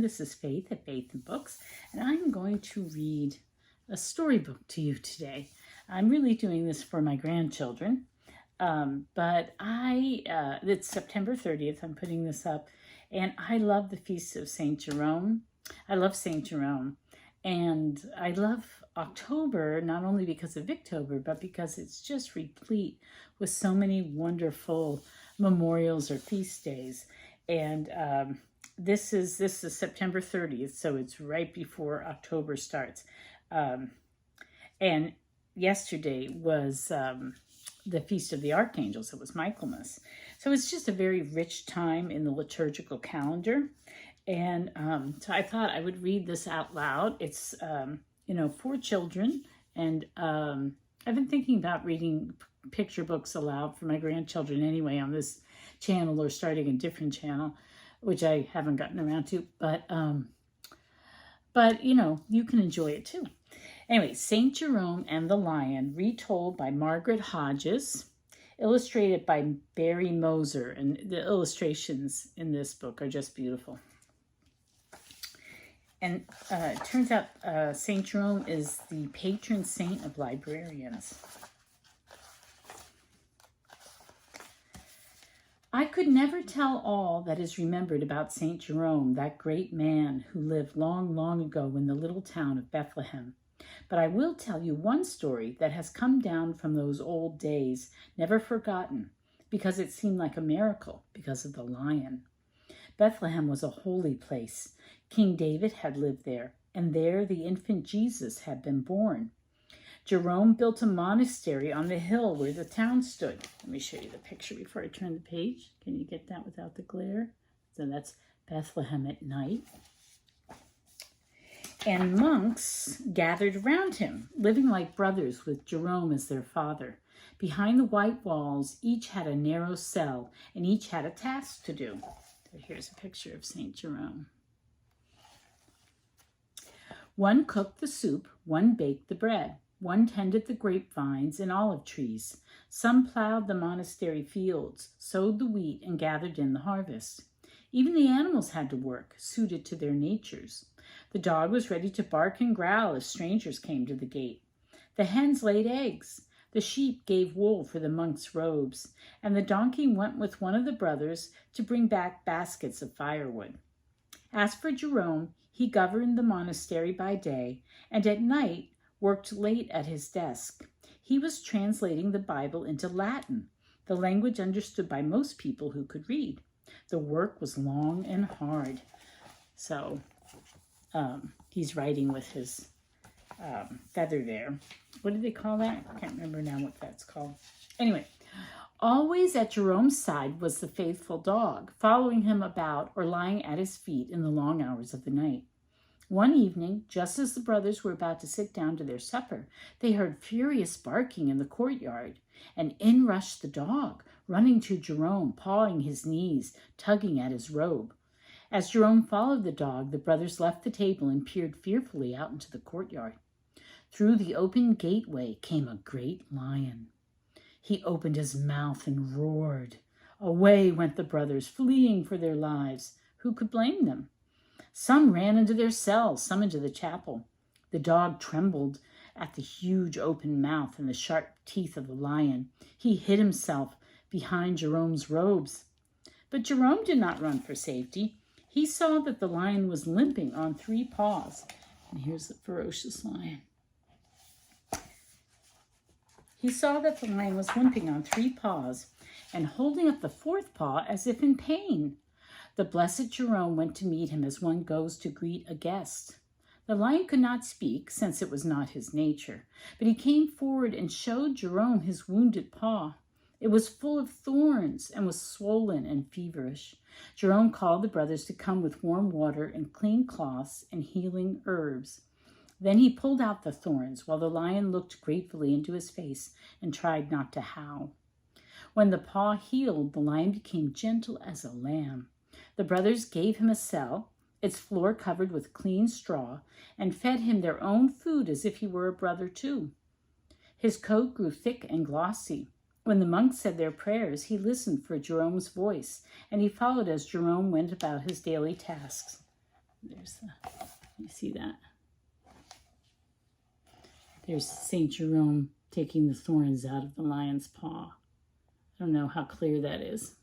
This is Faith at Faith and Books, and I'm going to read a storybook to you today. I'm really doing this for my grandchildren, but it's September 30th. I'm putting this up, and I love the Feast of St. Jerome. I love St. Jerome, and I love October, not only because of Victober, but because it's just replete with so many wonderful memorials or feast days. And this is September 30th, so it's right before October starts. And yesterday was the Feast of the Archangels. It was Michaelmas. So it's just a very rich time in the liturgical calendar. And so I thought I would read this out loud. It's, for children. And I've been thinking about reading picture books aloud for my grandchildren anyway on this channel, or starting a different channel, which I haven't gotten around to. But you can enjoy it too. Anyway, St. Jerome and the Lion, retold by Margaret Hodges, illustrated by Barry Moser. And the illustrations in this book are just beautiful. And it turns out St. Jerome is the patron saint of librarians. I could never tell all that is remembered about St. Jerome, that great man who lived long, long ago in the little town of Bethlehem. But I will tell you one story that has come down from those old days, never forgotten, because it seemed like a miracle because of the lion. Bethlehem was a holy place. King David had lived there, and there the infant Jesus had been born. Jerome built a monastery on the hill where the town stood. Let me show you the picture before I turn the page. Can you get that without the glare? So that's Bethlehem at night. And monks gathered around him, living like brothers with Jerome as their father. Behind the white walls, each had a narrow cell, and each had a task to do. So here's a picture of St. Jerome. One cooked the soup, one baked the bread. One tended the grapevines and olive trees. Some plowed the monastery fields, sowed the wheat, and gathered in the harvest. Even the animals had to work, suited to their natures. The dog was ready to bark and growl if strangers came to the gate. The hens laid eggs. The sheep gave wool for the monks' robes, and the donkey went with one of the brothers to bring back baskets of firewood. As for Jerome, he governed the monastery by day, and at night worked late at his desk. He was translating the Bible into Latin, the language understood by most people who could read. The work was long and hard. So he's writing with his feather there. What do they call that? I can't remember now what that's called. Anyway, always at Jerome's side was the faithful dog, following him about or lying at his feet in the long hours of the night. One evening, just as the brothers were about to sit down to their supper, they heard furious barking in the courtyard, and in rushed the dog, running to Jerome, pawing his knees, tugging at his robe. As Jerome followed the dog, the brothers left the table and peered fearfully out into the courtyard. Through the open gateway came a great lion. He opened his mouth and roared. Away went the brothers, fleeing for their lives. Who could blame them? Some ran into their cells, some into the chapel. The dog trembled at the huge open mouth and the sharp teeth of the lion. He hid himself behind Jerome's robes. But Jerome did not run for safety. He saw that the lion was limping on 3 paws. And here's the ferocious lion. He saw that the lion was limping on 3 paws and holding up the 4th paw as if in pain. The blessed Jerome went to meet him as one goes to greet a guest. The lion could not speak, since it was not his nature, but he came forward and showed Jerome his wounded paw. It was full of thorns and was swollen and feverish. Jerome called the brothers to come with warm water and clean cloths and healing herbs. Then he pulled out the thorns, while the lion looked gratefully into his face and tried not to howl. When the paw healed, the lion became gentle as a lamb. The brothers gave him a cell, its floor covered with clean straw, and fed him their own food as if he were a brother too. His coat grew thick and glossy. When the monks said their prayers, he listened for Jerome's voice, and he followed as Jerome went about his daily tasks. You see that? There's St. Jerome taking the thorns out of the lion's paw. I don't know how clear that is.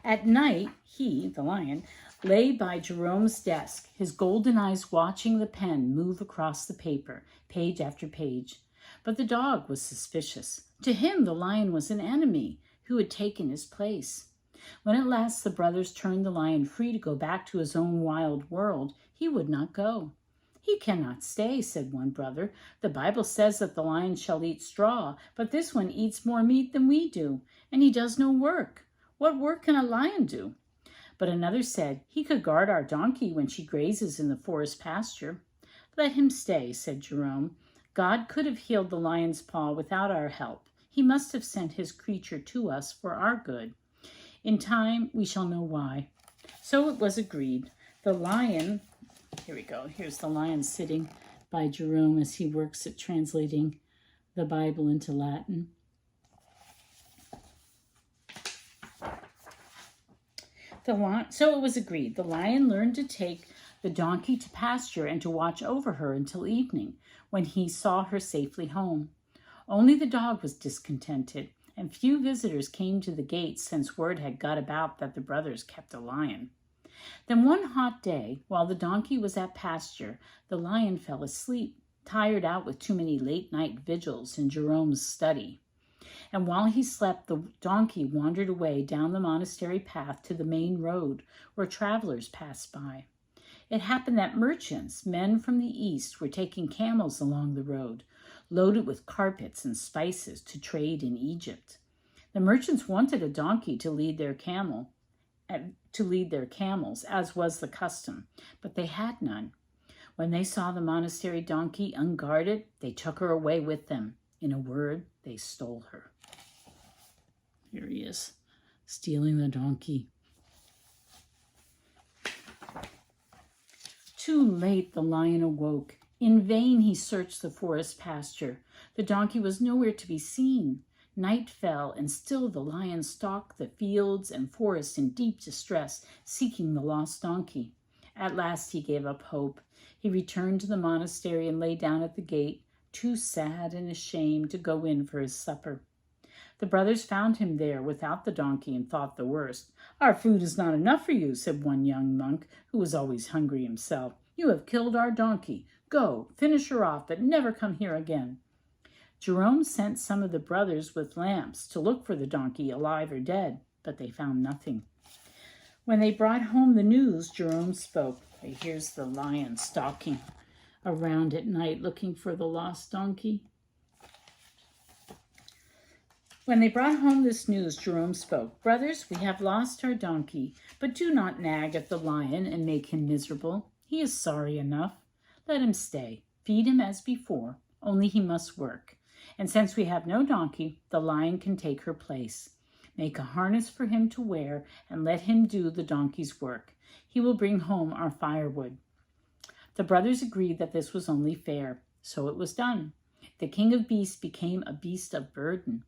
At night, he, the lion, lay by Jerome's desk, his golden eyes watching the pen move across the paper, page after page. But the dog was suspicious. To him, the lion was an enemy who had taken his place. When at last the brothers turned the lion free to go back to his own wild world, he would not go. "He cannot stay," said one brother. "The Bible says that the lion shall eat straw, but this one eats more meat than we do, and he does no work. What work can a lion do?" But another said, "He could guard our donkey when she grazes in the forest pasture." "Let him stay," said Jerome. "God could have healed the lion's paw without our help. He must have sent his creature to us for our good. In time, we shall know why." So it was agreed. The lion, here we go, here's the lion sitting by Jerome as he works at translating the Bible into Latin. So it was agreed. The lion learned to take the donkey to pasture and to watch over her until evening, when he saw her safely home. Only the dog was discontented, and few visitors came to the gate since word had got about that the brothers kept a lion. Then one hot day, while the donkey was at pasture, the lion fell asleep, tired out with too many late-night vigils in Jerome's study. And while he slept, the donkey wandered away down the monastery path to the main road, where travelers passed by. It happened that merchants, men from the east, were taking camels along the road, loaded with carpets and spices to trade in Egypt. The merchants wanted a donkey to lead their camels, as was the custom, but they had none. When they saw the monastery donkey unguarded, they took her away with them. In a word, they stole her. Here he is, stealing the donkey. Too late the lion awoke. In vain he searched the forest pasture. The donkey was nowhere to be seen. Night fell, and still the lion stalked the fields and forest in deep distress, seeking the lost donkey. At last he gave up hope. He returned to the monastery and lay down at the gate, too sad and ashamed to go in for his supper. The brothers found him there without the donkey and thought the worst. "Our food is not enough for you," said one young monk, who was always hungry himself. "You have killed our donkey. Go, finish her off, but never come here again." Jerome sent some of the brothers with lamps to look for the donkey, alive or dead, but they found nothing. When they brought home the news, Jerome spoke. Here's the lion stalking around at night looking for the lost donkey. When they brought home this news, Jerome spoke. "Brothers, we have lost our donkey, but do not nag at the lion and make him miserable. He is sorry enough. Let him stay. Feed him as before, only he must work. And since we have no donkey, the lion can take her place. Make a harness for him to wear and let him do the donkey's work. He will bring home our firewood." The brothers agreed that this was only fair, so it was done. The king of beasts became a beast of burden.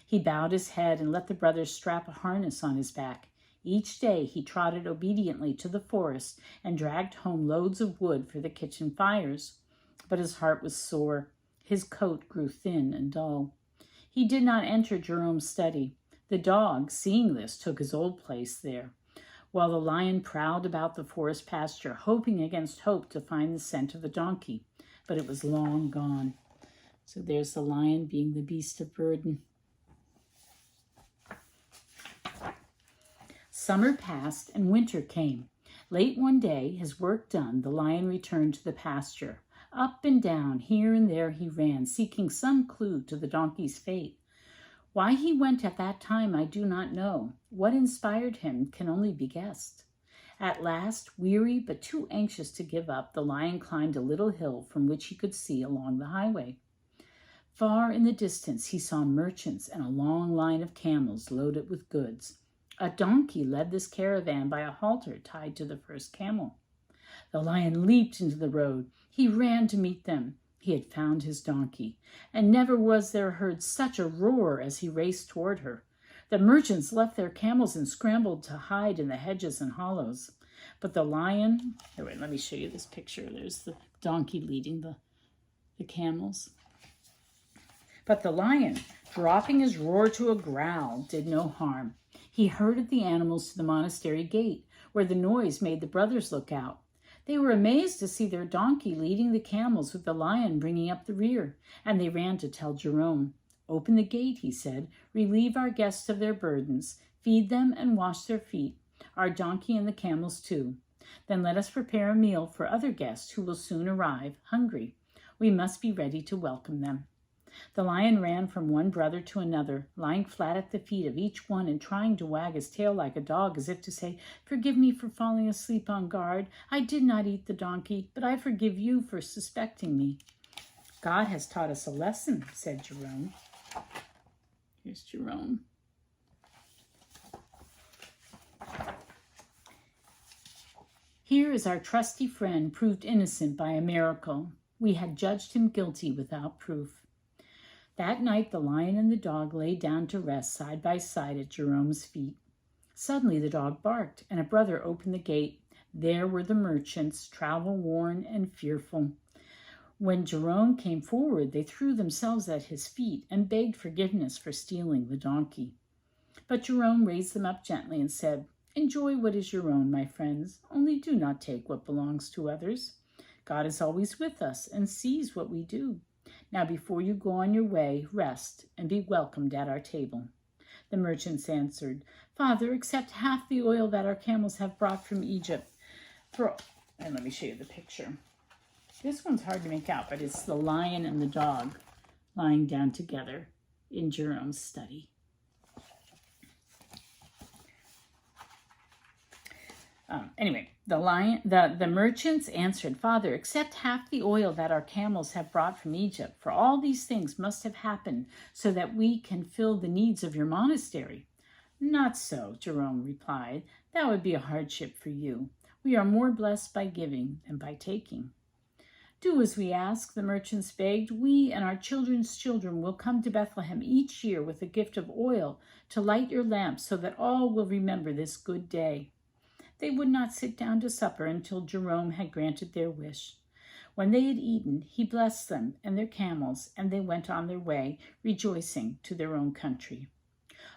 He bowed his head and let the brothers strap a harness on his back. Each day he trotted obediently to the forest and dragged home loads of wood for the kitchen fires. But his heart was sore. His coat grew thin and dull. He did not enter Jerome's study. The dog, seeing this, took his old place there, while the lion prowled about the forest pasture, hoping against hope to find the scent of the donkey. But it was long gone. So there's the lion being the beast of burden. Summer passed and winter came. Late one day, his work done, the lion returned to the pasture. Up and down, here and there he ran, seeking some clue to the donkey's fate. Why he went at that time I do not know. What inspired him can only be guessed. At last, weary but too anxious to give up, the lion climbed a little hill from which he could see along the highway. Far in the distance he saw merchants and a long line of camels loaded with goods. A donkey led this caravan by a halter tied to the first camel. The lion leaped into the road. He ran to meet them. He had found his donkey, and never was there heard such a roar as he raced toward her. The merchants left their camels and scrambled to hide in the hedges and hollows. But the lion, oh wait, let me show you this picture. There's the donkey leading the camels. But the lion, dropping his roar to a growl, did no harm. He herded the animals to the monastery gate, where the noise made the brothers look out. They were amazed to see their donkey leading the camels with the lion bringing up the rear, and they ran to tell Jerome. "Open the gate," he said. "Relieve our guests of their burdens. Feed them and wash their feet, our donkey and the camels too. Then let us prepare a meal for other guests who will soon arrive, hungry. We must be ready to welcome them." The lion ran from one brother to another, lying flat at the feet of each one and trying to wag his tail like a dog, as if to say, "Forgive me for falling asleep on guard. I did not eat the donkey, but I forgive you for suspecting me." "God has taught us a lesson," said Jerome. Here's Jerome. "Here is our trusty friend proved innocent by a miracle. We had judged him guilty without proof." That night the lion and the dog lay down to rest side by side at Jerome's feet. Suddenly the dog barked, and a brother opened the gate. There were the merchants, travel-worn and fearful. When Jerome came forward, they threw themselves at his feet and begged forgiveness for stealing the donkey. But Jerome raised them up gently and said, "Enjoy what is your own, my friends, only do not take what belongs to others. God is always with us and sees what we do. Now before you go on your way, rest and be welcomed at our table." The merchants answered, "Father, accept half the oil that our camels have brought from Egypt." And let me show you the picture. This one's hard to make out, but it's the lion and the dog lying down together in Jerome's study. Anyway, the merchants answered, "Father, accept half the oil that our camels have brought from Egypt, for all these things must have happened so that we can fill the needs of your monastery." "Not so," Jerome replied. "That would be a hardship for you. We are more blessed by giving than by taking." "Do as we ask," the merchants begged. "We and our children's children will come to Bethlehem each year with a gift of oil to light your lamps so that all will remember this good day." They would not sit down to supper until Jerome had granted their wish. When they had eaten, he blessed them and their camels, and they went on their way, rejoicing, to their own country.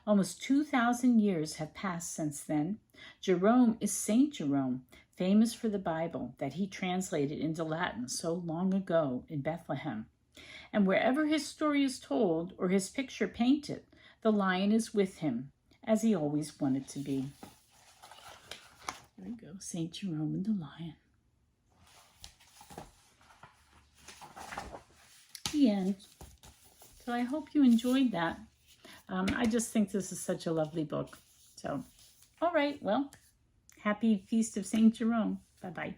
Almost 2,000 years have passed since then. Jerome is Saint Jerome, famous for the Bible that he translated into Latin so long ago in Bethlehem. And wherever his story is told or his picture painted, the lion is with him, as he always wanted to be. There we go, St. Jerome and the lion. The end. So I hope you enjoyed that. I just think this is such a lovely book. So, all right, well, happy Feast of St. Jerome. Bye-bye.